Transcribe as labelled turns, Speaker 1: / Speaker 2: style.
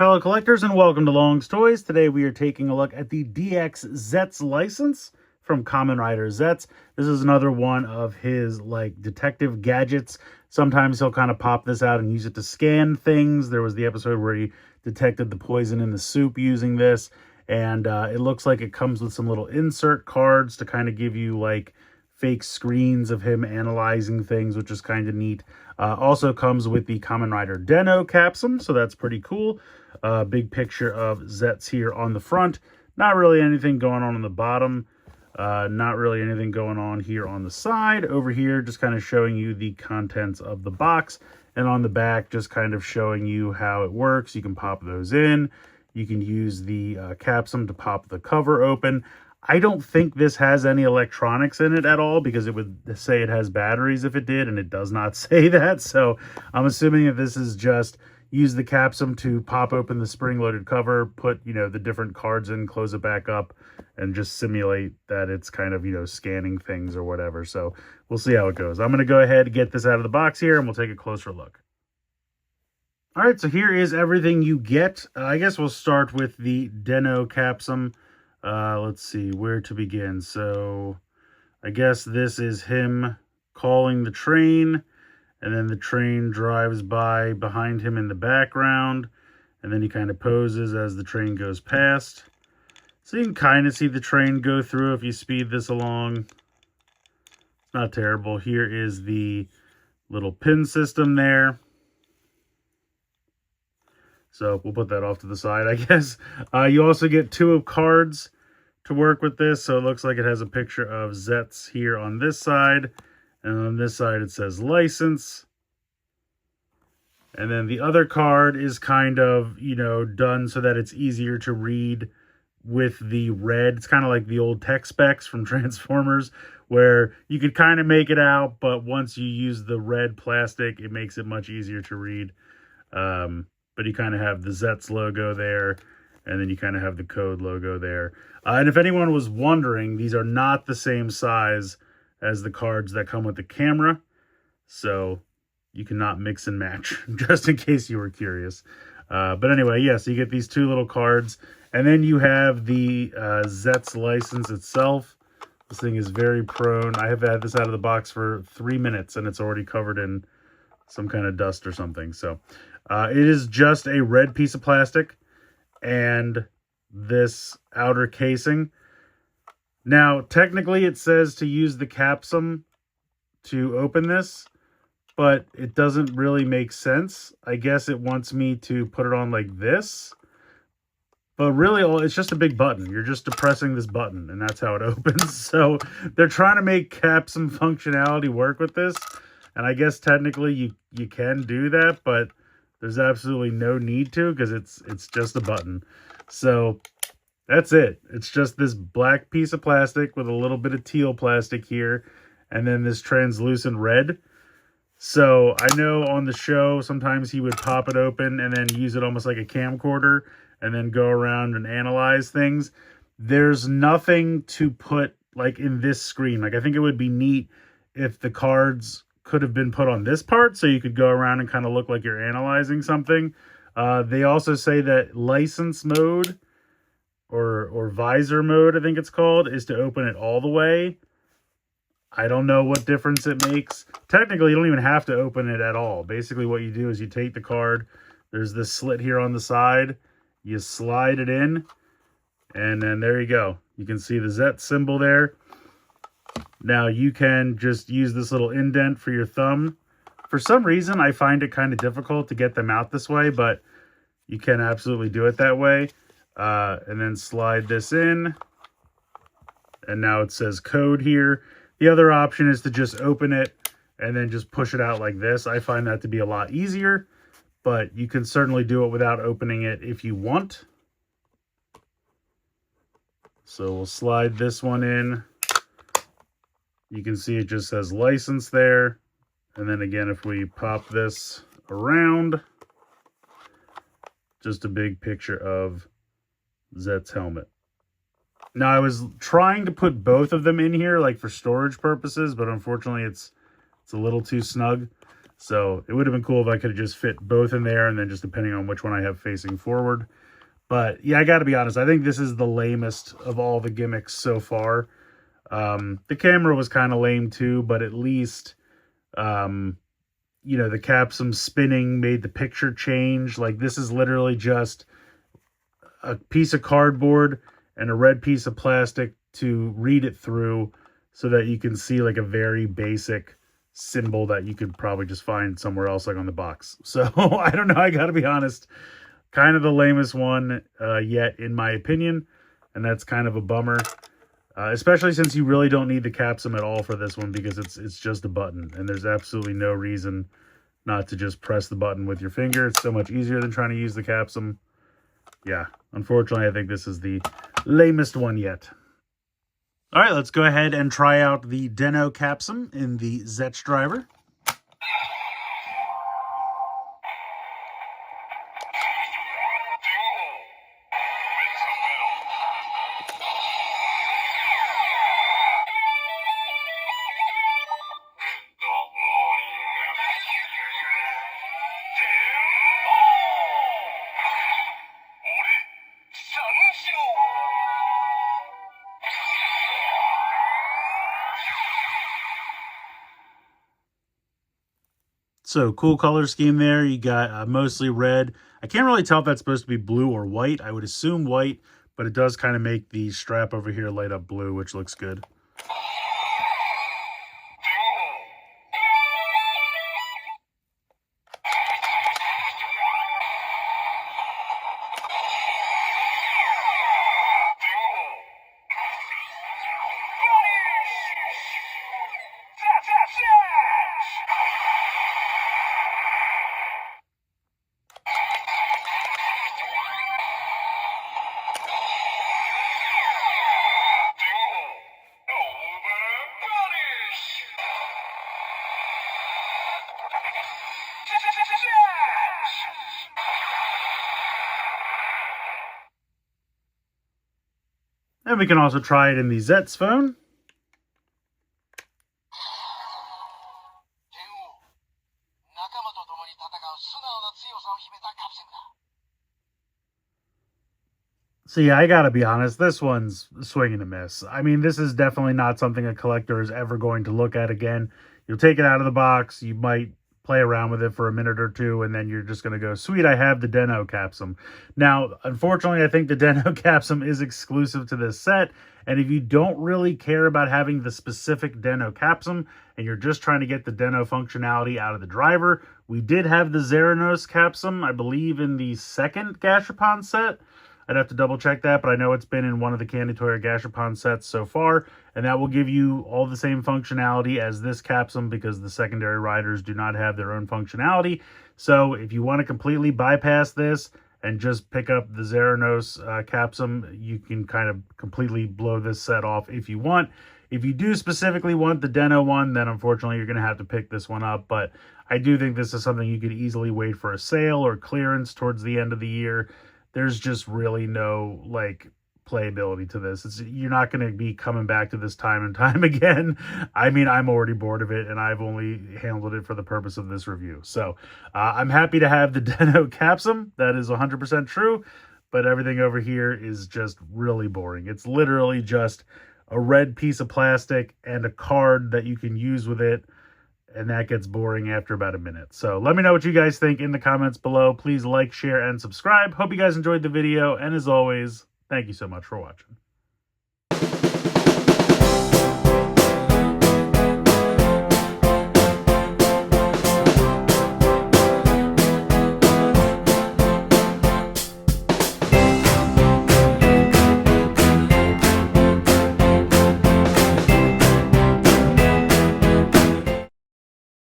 Speaker 1: fellow collectors, and welcome to Long's Toys. Today we are taking a look at the DX Zeztz license from Kamen Rider Zeztz. This is another one of his like detective gadgets. Sometimes he'll kind of pop this out and use it to scan things. There was the episode where he detected the poison in the soup using this, and it looks like it comes with some little insert cards to kind of give you like fake screens of him analyzing things, which is kind of neat. Also comes with the Kamen Rider Den-O capsule, so that's pretty cool. Big picture of Zeztz here on the front. Not really anything going on the bottom. Not really anything going on here on the side. Over here, just kind of showing you the contents of the box. And on the back, just kind of showing you how it works. You can pop those in. You can use the capsule to pop the cover open. I don't think this has any electronics in it at all, because it would say it has batteries if it did, and it does not say that. So I'm assuming that this is just use the capsule to pop open the spring-loaded cover, put, you know, the different cards in, close it back up, and just simulate that it's kind of, you know, scanning things or whatever. So we'll see how it goes. I'm going to go ahead and get this out of the box here, and we'll take a closer look. All right, so here is everything you get. I guess we'll start with the Den-O capsule. Let's see where to begin. So I guess this is him calling the train, and then the train drives by behind him in the background, and then he kind of poses as the train goes past. So you can kind of see the train go through if you speed this along. It's not terrible. Here is the little pin system there. So we'll put that off to the side, I guess. You also get 2 cards to work with this. So it looks like it has a picture of Zeztz here on this side. And on this side, it says license. And then the other card is kind of, you know, done so that it's easier to read with the red. It's kind of like the old tech specs from Transformers, where you could kind of make it out, but once you use the red plastic, it makes it much easier to read. But you kind of have the Zeztz logo there, and then you kind of have the code logo there. And if anyone was wondering, these are not the same size as the cards that come with the camera, so you cannot mix and match, just in case you were curious. But anyway, yeah, so you get these 2 little cards, and then you have the Zeztz license itself. This thing is very prone. I have had this out of the box for 3 minutes, and it's already covered in some kind of dust or something. So it is just a red piece of plastic and this outer casing. Now, technically it says to use the capsule to open this, but it doesn't really make sense. I guess it wants me to put it on like this, but really it's just a big button. You're just depressing this button, and that's how it opens. So they're trying to make capsule functionality work with this, and I guess technically you can do that, but there's absolutely no need to, because it's just a button. So that's it. It's just this black piece of plastic with a little bit of teal plastic here, and then this translucent red. So I know on the show, sometimes he would pop it open and then use it almost like a camcorder and then go around and analyze things. There's nothing to put like in this screen. Like, I think it would be neat if the cards could have been put on this part, so you could go around and kind of look like you're analyzing something. They also say that license mode or visor mode, I think it's called, is to open it all the way. I don't know what difference it makes. Technically, you don't even have to open it at all. Basically, what you do is you take the card. There's this slit here on the side. You slide it in, and then there you go. You can see the Zeztz symbol there. Now, you can just use this little indent for your thumb. For some reason, I find it kind of difficult to get them out this way, but you can absolutely do it that way. And then slide this in. And now it says code here. The other option is to just open it and then just push it out like this. I find that to be a lot easier, but you can certainly do it without opening it if you want. So we'll slide this one in. You can see it just says license there. And then again, if we pop this around, just a big picture of Zeztz helmet. Now, I was trying to put both of them in here, like for storage purposes, but unfortunately it's a little too snug. So it would have been cool if I could have just fit both in there, and then just depending on which one I have facing forward. But yeah, I got to be honest, I think this is the lamest of all the gimmicks so far. The camera was kind of lame too, but at least, you know, the capsum spinning made the picture change. Like, this is literally just a piece of cardboard and a red piece of plastic to read it through so that you can see like a very basic symbol that you could probably just find somewhere else, like on the box. So I don't know, I gotta be honest, kind of the lamest one yet, in my opinion, and that's kind of a bummer, especially since you really don't need the capsum at all for this one, because it's just a button, and there's absolutely no reason not to just press the button with your finger. It's so much easier than trying to use the capsum. Yeah, unfortunately, I think this is the lamest one yet. All right, let's go ahead and try out the Den-O capsum in the Zeztz driver. So cool color scheme there. You got mostly red. I can't really tell if that's supposed to be blue or white. I would assume white, but it does kind of make the strap over here light up blue, which looks good. And we can also try it in the Zeztz phone. So yeah, I gotta be honest, this one's a swing and a miss. I mean, this is definitely not something a collector is ever going to look at again. You'll take it out of the box, you might play around with it for a minute or two, and then you're just going to go, sweet, I have the Den-O capsum. Now, unfortunately, I think the Den-O capsum is exclusive to this set, and if you don't really care about having the specific Den-O capsum, and you're just trying to get the Den-O functionality out of the driver, we did have the Zeranos capsum, I believe, in the second Gashapon set. I'd have to double check that, but I know it's been in one of the Candy Toy or Gashapon sets so far, and that will give you all the same functionality as this capsum because the secondary riders do not have their own functionality. So if you want to completely bypass this and just pick up the Zeranos capsum, you can kind of completely blow this set off if you want. If you do specifically want the Den-O one, then unfortunately you're going to have to pick this one up, but I do think this is something you could easily wait for a sale or clearance towards the end of the year. There's just really no, like, playability to this. You're not going to be coming back to this time and time again. I mean, I'm already bored of it, and I've only handled it for the purpose of this review. So, I'm happy to have the Den-O capsum. That is 100% true, but everything over here is just really boring. It's literally just a red piece of plastic and a card that you can use with it, and that gets boring after about a minute. So let me know what you guys think in the comments below. Please like, share, and subscribe. Hope you guys enjoyed the video. And as always, thank you so much for watching.